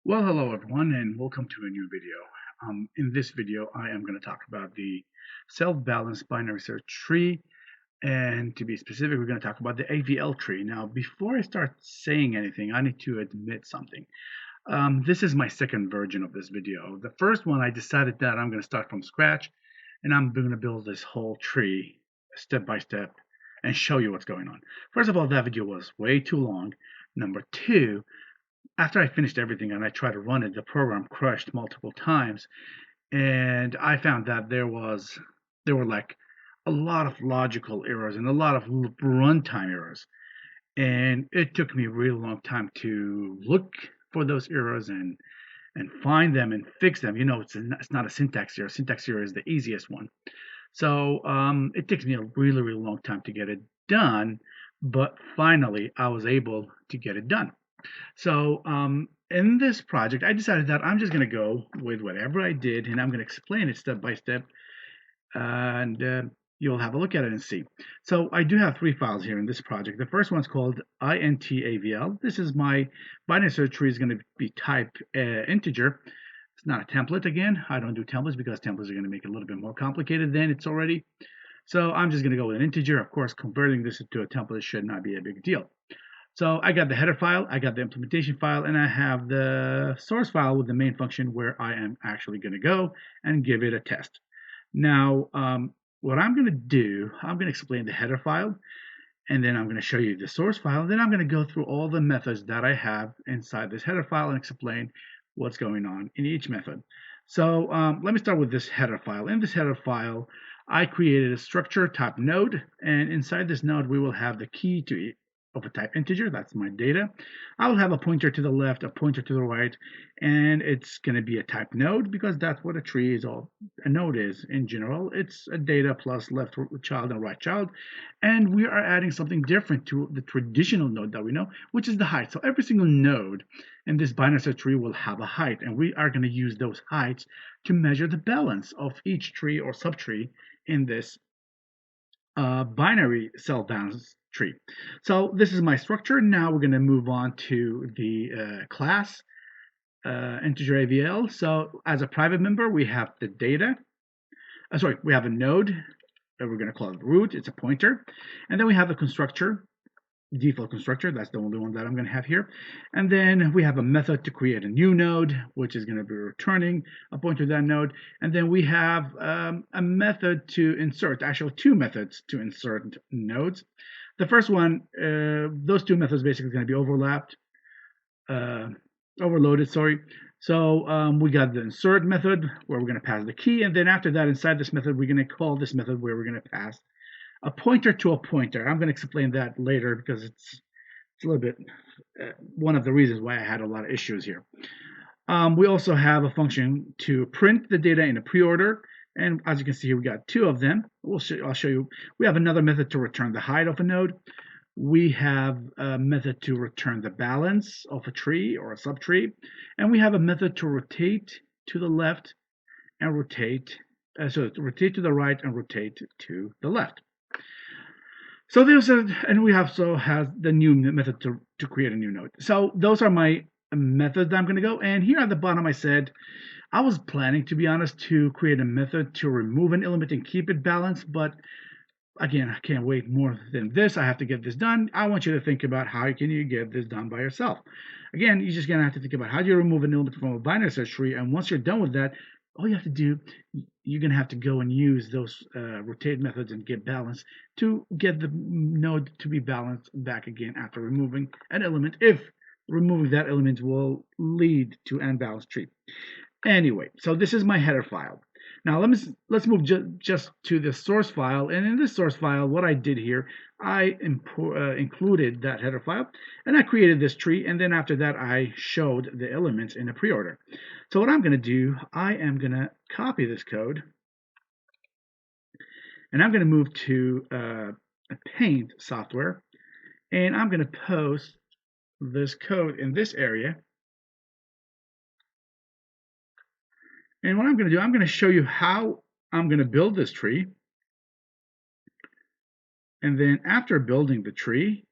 Well, hello everyone, and welcome to a new video. In this video, I am going to talk about the self-balanced binary search tree, and to be specific, we're going to talk about the AVL tree. Now, before I start saying anything, I need to admit something. This is my second version of this video. The first one, I decided that I'm going to start from scratch, and I'm going to build this whole tree step by step and show you what's going on. First of all, that video was way too long. Number two, after I finished everything and I tried to run it, the program crashed multiple times, and I found that there were like a lot of logical errors and a lot of runtime errors, and it took me a really long time to look for those errors and find them and fix them. It's not a syntax error. Syntax error is the easiest one. So it takes me a really long time to get it done, but finally I was able to get it done. So in this project, I decided that I'm just going to go with whatever I did, and I'm going to explain it step by step, and you'll have a look at it and see. So I do have three files here in this project. The first one's called INTAVL. This is my binary search tree is going to be type integer. It's not a template again. I don't do templates because templates are going to make it a little bit more complicated than it's already. So I'm just going to go with an integer. Of course, converting this into a template should not be a big deal. So I got the header file, I got the implementation file, and I have the source file with the main function where I am actually going to go and give it a test. Now, what I'm going to do, I'm going to explain the header file, and then I'm going to show you the source file, and then I'm going to go through all the methods that I have inside this header file and explain what's going on in each method. So let me start with this header file. In this header file, I created a structure type node, and inside this node, we will have the key to of a type integer. That's my data. I will have a pointer to the left, a pointer to the right, and it's going to be a type node because that's what a tree is all. A node is in general. It's a data plus left child and right child, and we are adding something different to the traditional node that we know, which is the height. So every single node in this binary search tree will have a height, and we are going to use those heights to measure the balance of each tree or subtree in this binary self-balanced tree. So this is my structure. Now we're going to move on to the class integer AVL. So as a private member, we have the data. We have a node that we're going to call it root. It's a pointer. And then we have the constructor, default constructor. That's the only one that I'm going to have here. And then we have a method to create a new node, which is going to be returning a pointer to that node. And then we have a method to insert, actually two methods to insert nodes. The first one, those two methods basically going to be overloaded, sorry. So we got the insert method where we're going to pass the key. And then after that, inside this method, we're going to call this method where we're going to pass a pointer to a pointer. I'm going to explain that later because it's a little bit one of the reasons why I had a lot of issues here. We also have a function to print the data in a pre-order. And as you can see here, we got two of them. I'll show you. We have another method to return the height of a node. We have a method to return the balance of a tree or a subtree. And we have a method to rotate to the left and rotate, rotate to the right and rotate to the left. So and we also have the new method to create a new node. So those are my methods that I'm going to go. And here at the bottom, I said, I was planning, to be honest, to create a method to remove an element and keep it balanced. But again, I can't wait more than this. I have to get this done. I want you to think about how can you get this done by yourself. Again, you're just going to have to think about how do you remove an element from a binary search tree. And once you're done with that, all you have to do, you're going to have to go and use those rotate methods and get balance to get the node to be balanced back again after removing an element, if removing that element will lead to an unbalanced tree. Anyway, so this is my header file. Now let's move just to the source file. And in this source file, what I did here, I included that header file, and I created this tree. And then after that, I showed the elements in a pre-order. So what I'm going to do, I am going to copy this code, and I'm going to move to a Paint software, and I'm going to post this code in this area. And what I'm going to do, I'm going to show you how I'm going to build this tree. And then after building the tree,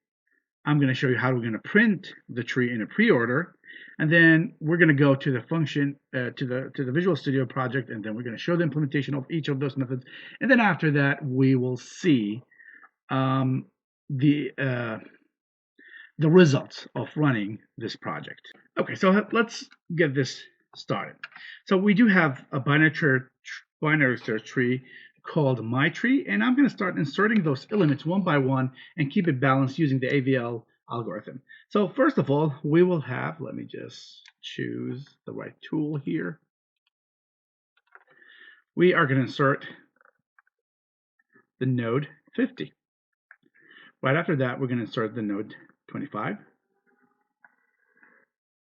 I'm going to show you how we're going to print the tree in a pre-order. And then we're going to go to the function, to the Visual Studio project, and then we're going to show the implementation of each of those methods. And then after that, we will see the results of running this project. Okay, so let's get this started. So we do have a binary search tree called my tree, and I'm going to start inserting those elements one by one and keep it balanced using the AVL algorithm. So first of all, we will have, let me just choose the right tool here. We are going to insert the node 50. Right after that, we're going to insert the node 25.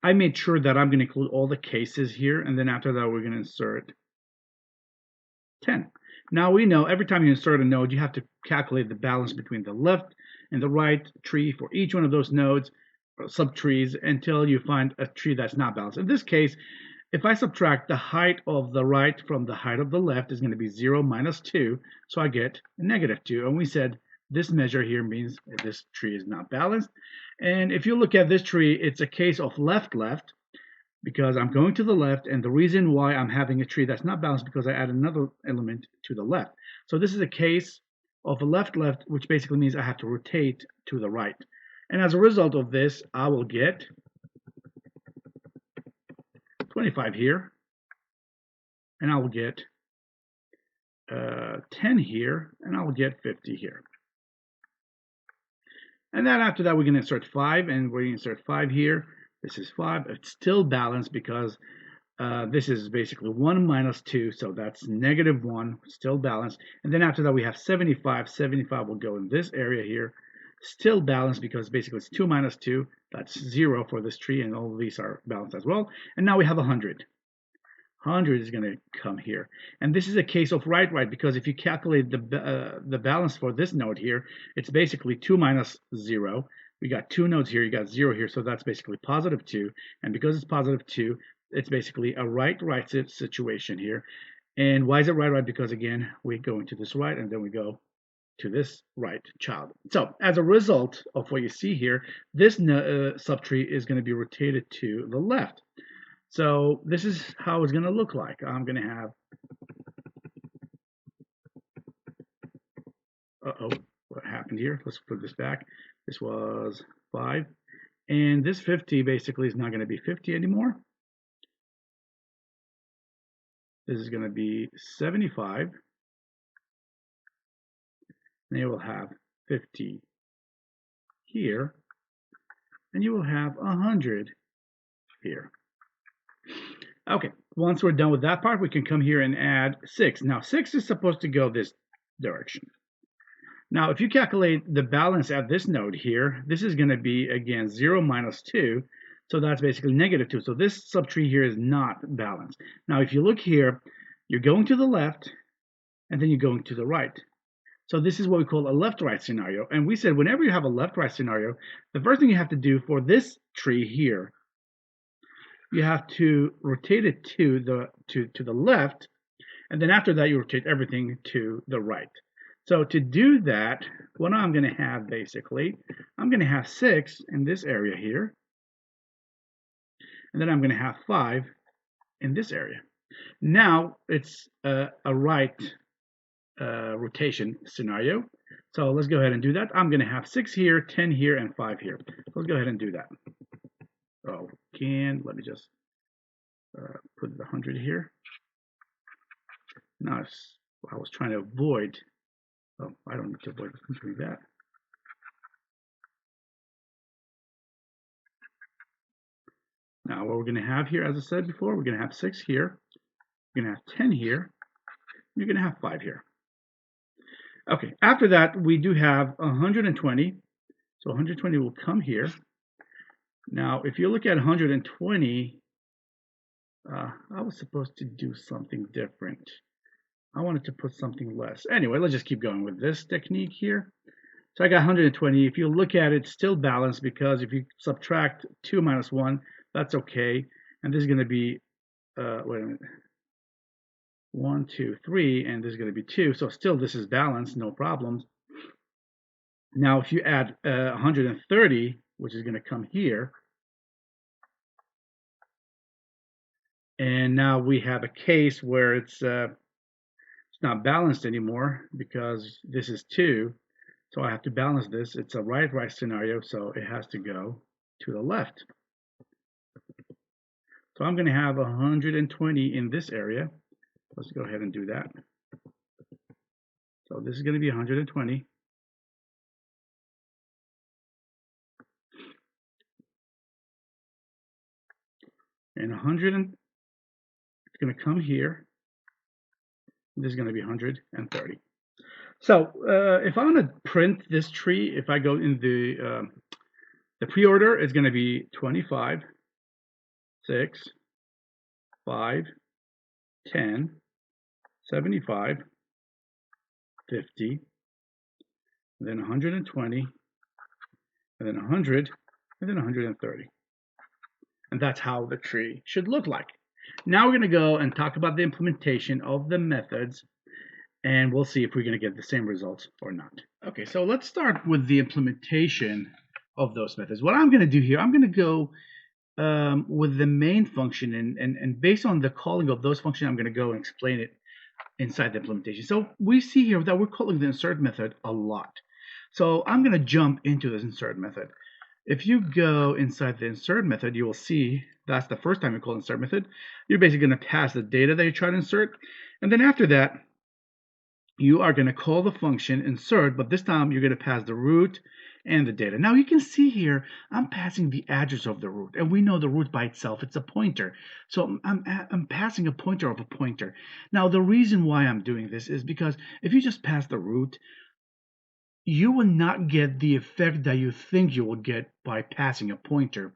I made sure that I'm going to include all the cases here, and then after that, we're going to insert 10. Now we know every time you insert a node, you have to calculate the balance between the left and the right tree for each one of those nodes or subtrees until you find a tree that's not balanced. In this case, if I subtract the height of the right from the height of the left, is going to be 0 minus 2, so I get a -2. And we said this measure here means this tree is not balanced. And if you look at this tree, it's a case of left-left, because I'm going to the left, and the reason why I'm having a tree that's not balanced because I add another element to the left. So this is a case of a left-left, which basically means I have to rotate to the right. And as a result of this, I will get 25 here, and I will get 10 here, and I will get 50 here. And then after that, we're going to insert 5, and we're going to insert 5 here. This is 5. It's still balanced because this is basically 1 minus 2, so that's -1, still balanced. And then after that, we have 75. 75 will go in this area here, still balanced because basically it's 2 minus 2. That's 0 for this tree, and all of these are balanced as well. And now we have 100. 100 is going to come here. And this is a case of right, because if you calculate the balance for this node here, it's basically 2 minus 0. We got 2 nodes here, you got 0 here, so that's basically +2. And because it's +2, it's basically a right situation here. And why is it right? Because again, we go into this right, and then we go to this right child. So as a result of what you see here, this subtree is going to be rotated to the left. So this is how it's going to look like. I'm going to have, what happened here? Let's put this back. This was 5. And this 50 basically is not going to be 50 anymore. This is going to be 75. And you will have 50 here. And you will have 100 here. Okay, once we're done with that part, we can come here and add 6. Now, 6 is supposed to go this direction. Now, if you calculate the balance at this node here, this is going to be, again, 0 minus 2. So that's basically -2. So this subtree here is not balanced. Now, if you look here, you're going to the left, and then you're going to the right. So this is what we call a left-right scenario. And we said whenever you have a left-right scenario, the first thing you have to do for this tree here, you have to rotate it to the left, and then after that you rotate everything to the right. So to do that, what I'm going to have basically, I'm going to have 6 in this area here, and then I'm going to have 5 in this area. Now it's a right rotation scenario. So let's go ahead and do that. I'm going to have 6 here, 10 here, and 5 here. So let's go ahead and do that. Oh, let me just put the 100 here. Now I was trying to avoid. Oh, I don't need to avoid doing that. Now what we're going to have here, as I said before, we're going to have 6 here. We're going to have 10 here. You're going to have 5 here. Okay, after that, we do have 120. So 120 will come here. Now, if you look at 120, I was supposed to do something different. I wanted to put something less. Anyway, let's just keep going with this technique here. So I got 120. If you look at it, it's still balanced because if you subtract 2 minus 1, that's okay. And this is going to be, wait a minute, 1, 2, 3, and this is going to be 2. So still this is balanced, no problems. Now, if you add 130, which is going to come here, And now we have a case where it's not balanced anymore because this is 2. So I have to balance this. It's a right scenario, so it has to go to the left. So I'm going to have 120 in this area. Let's go ahead and do that. So this is going to be 120. And 100, it's going to come here. This is going to be 130. So if I want to print this tree, if I go in the pre-order, it's going to be 25, 6, 5, 10, 75, 50, and then 120, and then 100, and then 130. And that's how the tree should look like. Now we're going to go and talk about the implementation of the methods, and we'll see if we're going to get the same results or not. Okay, so let's start with the implementation of those methods. What I'm going to do here, I'm going to go with the main function, and based on the calling of those functions, I'm going to go and explain it inside the implementation. So we see here that we're calling the insert method a lot. So I'm going to jump into this insert method. If you go inside the insert method, you will see that's the first time you call insert method. You're basically going to pass the data that you're trying to insert. And then after that, you are going to call the function insert, but this time you're going to pass the root and the data. Now you can see here, I'm passing the address of the root, and we know the root by itself, it's a pointer. So I'm passing a pointer of a pointer. Now the reason why I'm doing this is because if you just pass the root, you will not get the effect that you think you will get by passing a pointer.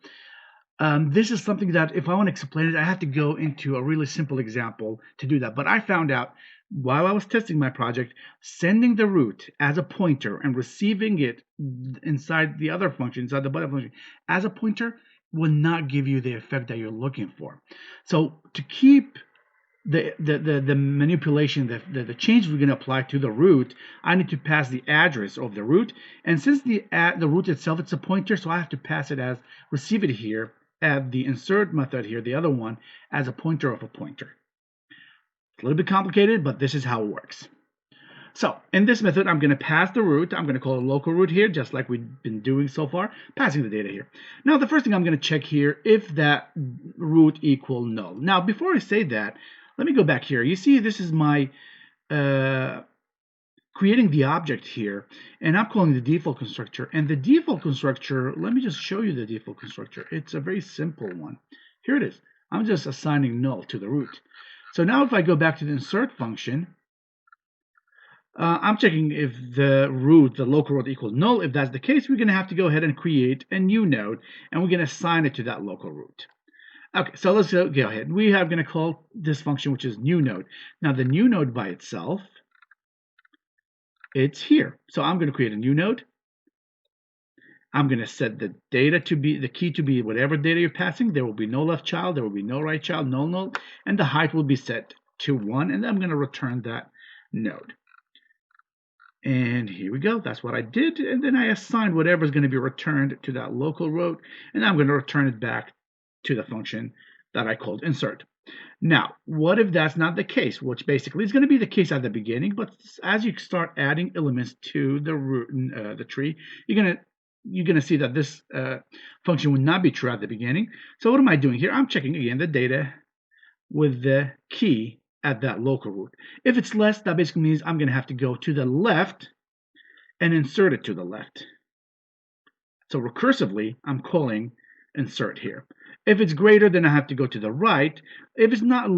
This is something that if I want to explain it, I have to go into a really simple example to do that. But I found out while I was testing my project, sending the root as a pointer and receiving it inside the other function, inside the button function, as a pointer will not give you the effect that you're looking for. So to keep the manipulation, the change we're going to apply to the root, I need to pass the address of the root. And since the root itself, it's a pointer, so I have to pass it as, receive it here, at the insert method here, the other one, as a pointer of a pointer. It's a little bit complicated, but this is how it works. So in this method, I'm going to pass the root. I'm going to call a local root here, just like we've been doing so far, passing the data here. Now, the first thing I'm going to check here, if that root equal null. Now, before I say that, let me go back here. You see, this is my creating the object here, and I'm calling the default constructor. And the default constructor, let me just show you the default constructor. It's a very simple one. Here it is. I'm just assigning null to the root. So now if I go back to the insert function, I'm checking if the root, the local root equals null. If that's the case, we're going to have to go ahead and create a new node, and we're going to assign it to that local root. Okay, so let's go ahead. We are going to call this function, which is new node. Now, the new node by itself, it's here. So I'm going to create a new node. I'm going to set the data to be, the key to be whatever data you're passing. There will be no left child, there will be no right child, null, null, and the height will be set to 1, and I'm going to return that node. And here we go. That's what I did. And then I assigned whatever is going to be returned to that local root, and I'm going to return it back to the function that I called insert. Now, what if that's not the case? Which basically is going to be the case at the beginning, but as you start adding elements to the root, the tree, you're going to see that this function would not be true at the beginning. So what am I doing here? I'm checking again the data with the key at that local root. If it's less, that basically means I'm going to have to go to the left and insert it to the left. So recursively, I'm calling insert here. If it's greater, then I have to go to the right. If it's not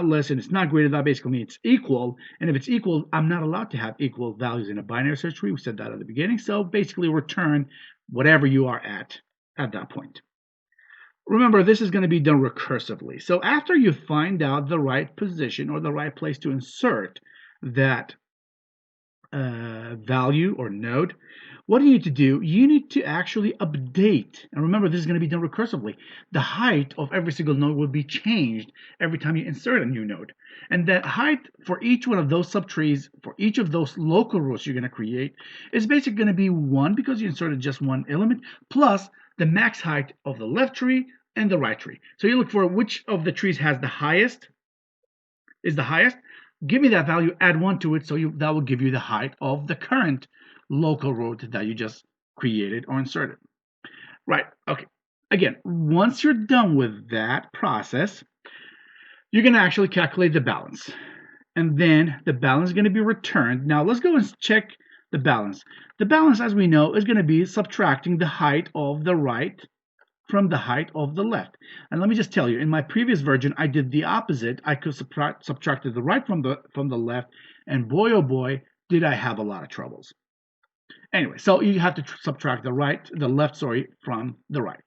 less and it's not greater, that basically means it's equal. And if it's equal, I'm not allowed to have equal values in a binary search tree. We said that at the beginning. So basically return whatever you are at that point. Remember, this is going to be done recursively. So after you find out the right position or the right place to insert that value or node, what do you need to do? You need to actually update. And remember, this is going to be done recursively. The height of every single node will be changed every time you insert a new node. And that height for each one of those subtrees, for each of those local roots you're going to create, is basically going to be 1 because you inserted just one element, plus the max height of the left tree and the right tree. So you look for which of the trees has the highest, is the highest. Give me that value, add 1 to it, so that will give you the height of the current local root that you just created or inserted. Right, okay. Again, once you're done with that process, you're going to actually calculate the balance. And then the balance is going to be returned. Now let's go and check the balance. The balance, as we know, is going to be subtracting the height of the right from the height of the left. And let me just tell you, in my previous version, I did the opposite. I could subtracted the right from the left, and boy, oh boy, did I have a lot of troubles. Anyway, so you have to subtract the left, from the right.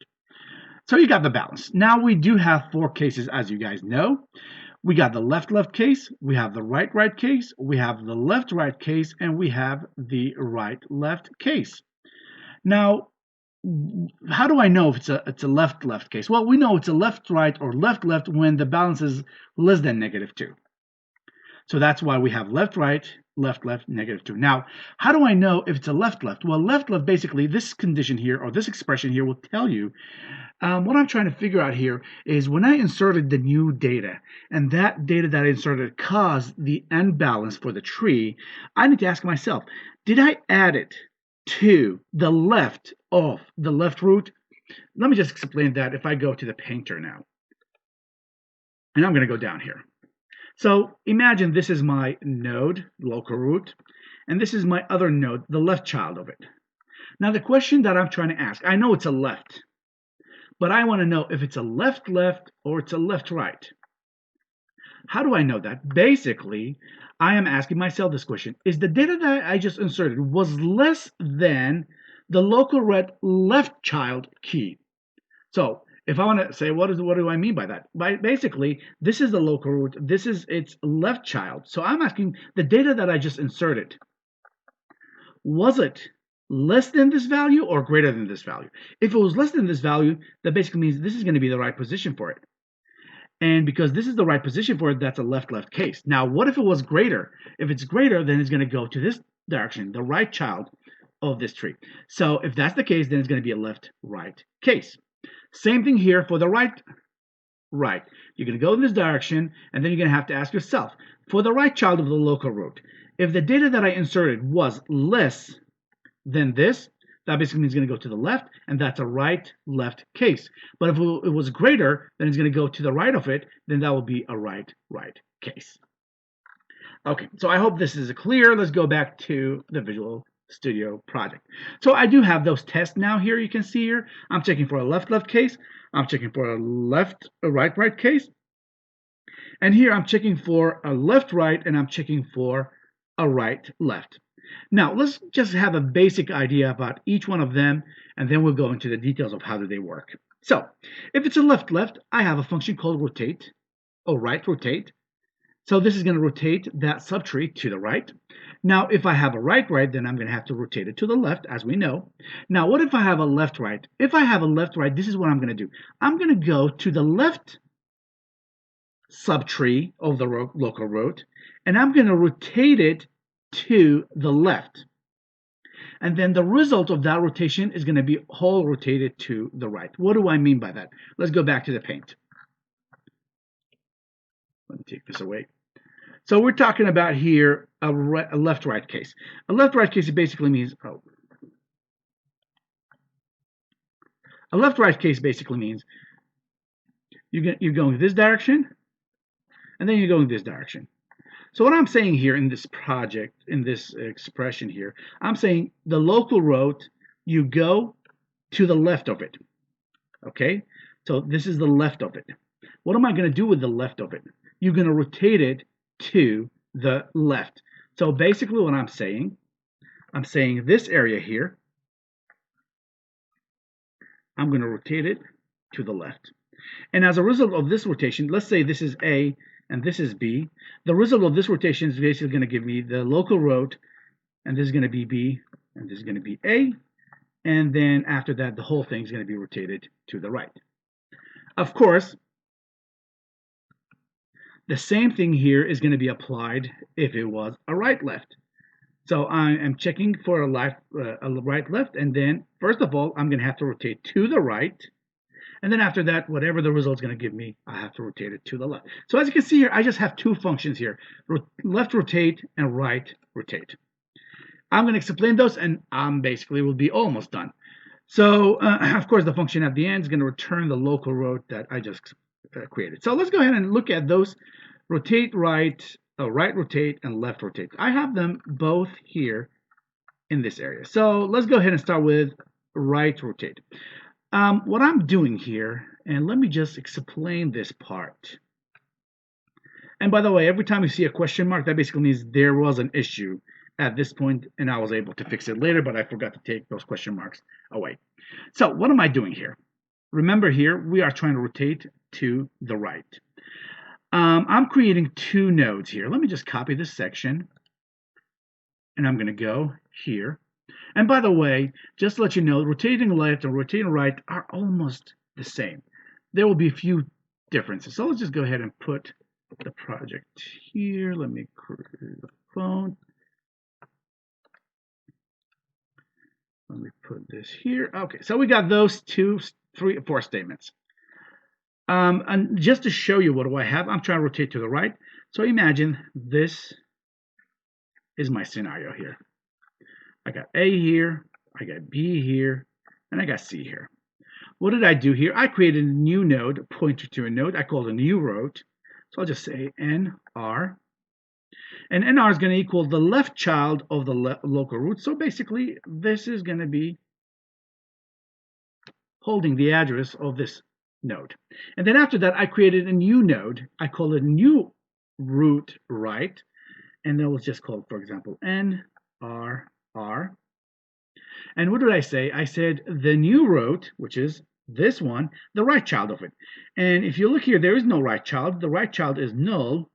So you got the balance. Now we do have 4 cases, as you guys know. We got the left case, we have the right case, we have the left case, and we have the right case. Now, how do I know if it's a left case? Well, we know it's a left or left when the balance is less than -2. So that's why we have left, -2. Now, how do I know if it's a left? Well, left, basically, this condition here, or this expression here, will tell you what I'm trying to figure out here is when I inserted the new data, and that data that I inserted caused the unbalance for the tree, I need to ask myself, did I add it to the left of the left root? Let me just explain that. If I go to the painter now, and I'm going to go down here. So imagine this is my node, local root, and this is my other node, the left child of it. Now the question that I'm trying to ask, I know it's a left, but I want to know if it's a left or it's a left-right. How do I know that? Basically, I am asking myself this question. Is the data that I just inserted was less than the local left child key? So if I want to say, what do I mean by that? Basically, this is the local root. This is its left child. So I'm asking the data that I just inserted, was it less than this value or greater than this value? If it was less than this value, that basically means this is going to be the right position for it. And because this is the right position for it, that's a left case. Now, what if it was greater? If it's greater, then it's going to go to this direction, the right child of this tree. So if that's the case, then it's going to be a left-right case. Same thing here for the right. You're going to go in this direction, and then you're going to have to ask yourself, for the right child of the local root, if the data that I inserted was less than this, that basically means it's going to go to the left, and that's a right-left case. But if it was greater, then it's going to go to the right of it, then that will be a right case. Okay, so I hope this is clear. Let's go back to the Visual Studio project. So I do have those tests now here. You can see here, I'm checking for a left case. I'm checking for a right case. And here I'm checking for a left, and I'm checking for a right, left. Now, let's just have a basic idea about each one of them, and then we'll go into the details of how do they work. So, if it's a left, I have a function called rotate, or rotate. So this is going to rotate that subtree to the right. Now, if I have a right, then I'm going to have to rotate it to the left, as we know. Now, what if I have a left, If I have a left, this is what I'm going to do. I'm going to go to the left subtree of the local root, and I'm going to rotate it to the left. And then the result of that rotation is going to be whole rotated to the right. What do I mean by that? Let's go back to the paint. Let me take this away. So we're talking about here a left-right case. A left-right case basically means, a left-right case basically means you're going this direction, and then you're going this direction. So what I'm saying here in this project, in this expression here, I'm saying the local root, you go to the left of it. Okay? So this is the left of it. What am I going to do with the left of it? You're going to rotate it to the left. So basically what I'm saying this area here, I'm going to rotate it to the left. And as a result of this rotation, let's say this is A and this is B. The result of this rotation is basically going to give me the local root, and this is going to be B, and this is going to be A. And then after that, the whole thing is going to be rotated to the right. Of course, the same thing here is going to be applied if it was a right-left. So I am checking for a right-left, and then first of all, I'm going to have to rotate to the right. And then after that, whatever the result's going to give me, I have to rotate it to the left. So as you can see here, I just have two functions here, left rotate and right rotate. I'm going to explain those, and I'm basically will be almost done. So of course, the function at the end is going to return the local route that I just created. So let's go ahead and look at those rotate right, right rotate, and left rotate. I have them both here in this area. So let's go ahead and start with right rotate. What I'm doing here, and let me just explain this part. And by the way, every time you see a question mark, that basically means there was an issue at this point, and I was able to fix it later, but I forgot to take those question marks away. So what am I doing here? Remember here, we are trying to rotate to the right. I'm creating two nodes here. Let me just copy this section, and I'm going to go here. And by the way, just to let you know, rotating left and rotating right are almost the same. There will be a few differences. So let's just go ahead and put the project here. Let me create the phone. Let me put this here. Okay, so we got those 2, 3, 4 statements. And just to show you what do I have, I'm trying to rotate to the right. So imagine this is my scenario here. I got A here, I got B here, and I got C here. What did I do here? I created a new node, a pointer to a node. I called a new route. So I'll just say NR. And NR is going to equal the left child of the local route. So basically, this is going to be holding the address of this node. And then after that, I created a new node. I call it new route right. And then we'll just call it, for example, NRR. And what did I say? I said the new route, which is this one, the right child of it. And if you look here, there is no right child. The right child is null.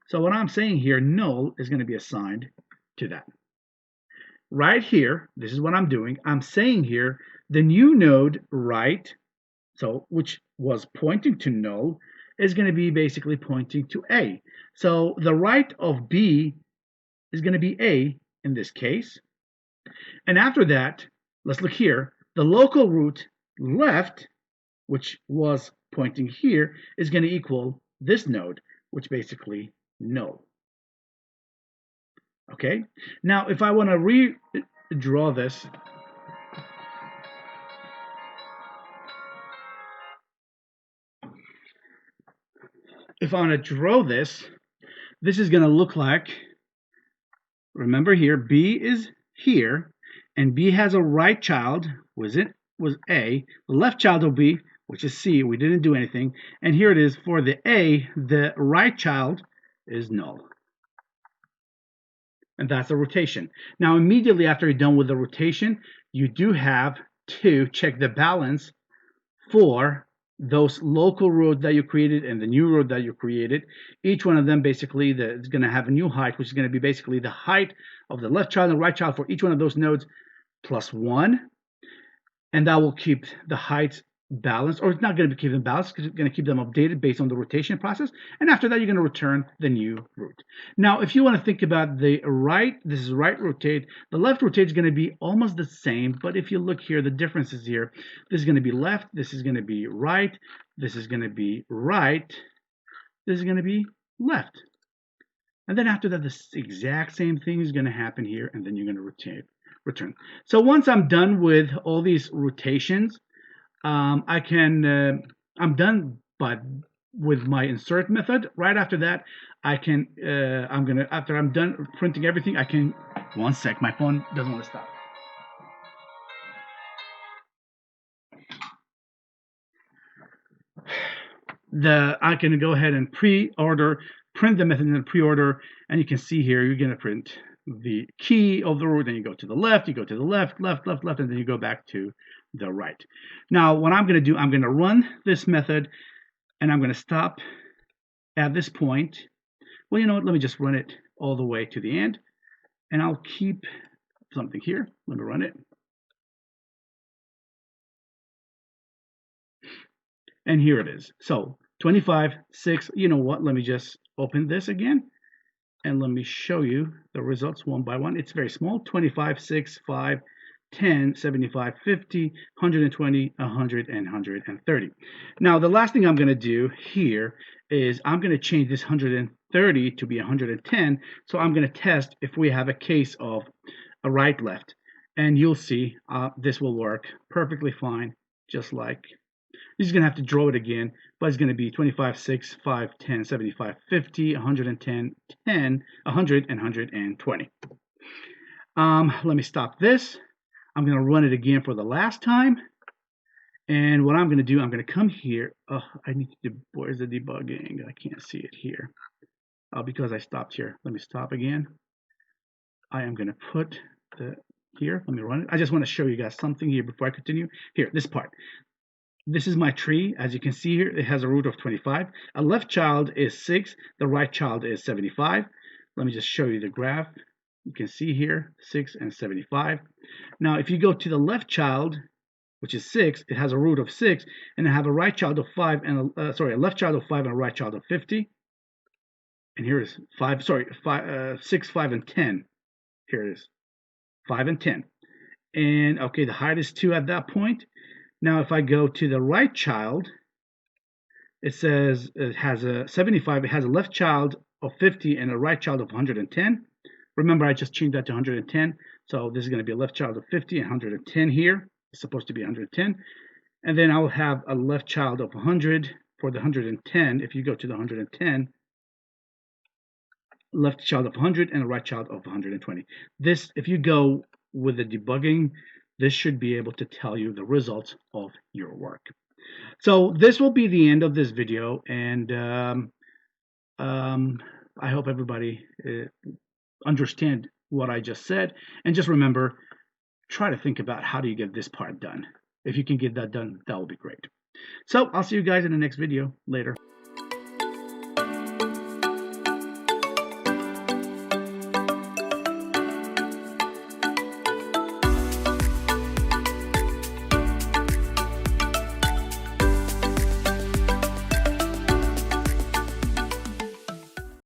So what I'm saying here, null is going to be assigned to that. Right here, this is what I'm doing. I'm saying here, the new node right, so which was pointing to null, is going to be basically pointing to A. So the right of B is going to be A in this case. And after that, let's look here. The local route left, which was pointing here, is going to equal this node, which basically null. Okay, now if I want to redraw this, if I want to draw this, this is going to look like, remember here, B is here, and B has a right child, was A. The left child will be, which is C, we didn't do anything, and here it is for the A, the right child is null. And that's a rotation. Now, immediately after you're done with the rotation, you do have to check the balance for those local roads that you created and the new road that you created. Each one of them basically is going to have a new height, which is going to be basically the height of the left child and right child for each one of those nodes plus 1. And that will keep the heights balanced, or it's not going to keep them balanced because it's going to keep them updated based on the rotation process. And after that, you're going to return the new route. Now, if you want to think about the right, this is right rotate. The left rotate is going to be almost the same, but if you look here, the differences here, this is going to be left, this is going to be right, this is going to be right, this is going to be left. And then after that, the exact same thing is going to happen here, and then you're going to return. So once I'm done with all these rotations, I'm done with my insert method. Right after that, after I'm done printing everything, I can, one sec, my phone doesn't want to stop. I can go ahead and print the method in the pre-order, and you can see here, you're going to print the key of the route, then you go to the left, you go to the left, left, and then you go back to the right. Now, what I'm going to do, I'm going to run this method, and I'm going to stop at this point. Well, you know what? Let me just run it all the way to the end, and I'll keep something here. Let me run it. And here it is. So 25, 6, you know what? Let me just open this again, and let me show you the results one by one. It's very small, 25, 6, 5, 10, 75, 50, 120, 100, and 130. Now, the last thing I'm going to do here is I'm going to change this 130 to be 110. So I'm going to test if we have a case of a right left. And you'll see this will work perfectly fine, just like you're just going to have to draw it again, but it's going to be 25, 6, 5, 10, 75, 50, 110, 10, 100, and 120. Let me stop this. I'm going to run it again for the last time. And what I'm going to do, I'm going to come here. Oh, I need to, where's the debugging? I can't see it here. Because I stopped here. Let me stop again. I am going to put the here. Let me run it. I just want to show you guys something here before I continue. Here, this part. This is my tree. As you can see here, it has a root of 25. A left child is 6. The right child is 75. Let me just show you the graph. You can see here 6 and 75. Now, if you go to the left child, which is 6, it has a root of 6, and I have a right child of 5 and a left child of 5 and a right child of 50. And here is 6, 5, and 10. Here it is, 5 and 10. And okay, the height is 2 at that point. Now, if I go to the right child, it says it has a 75. It has a left child of 50 and a right child of 110. Remember, I just changed that to 110. So this is going to be a left child of 50 and 110 here. It's supposed to be 110. And then I will have a left child of 100 for the 110. If you go to the 110, left child of 100 and a right child of 120. This, if you go with the debugging, this should be able to tell you the results of your work. So this will be the end of this video, and I hope everybody understand what I just said. And just remember, try to think about how do you get this part done. If you can get that done, that will be great. So I'll see you guys in the next video. Later.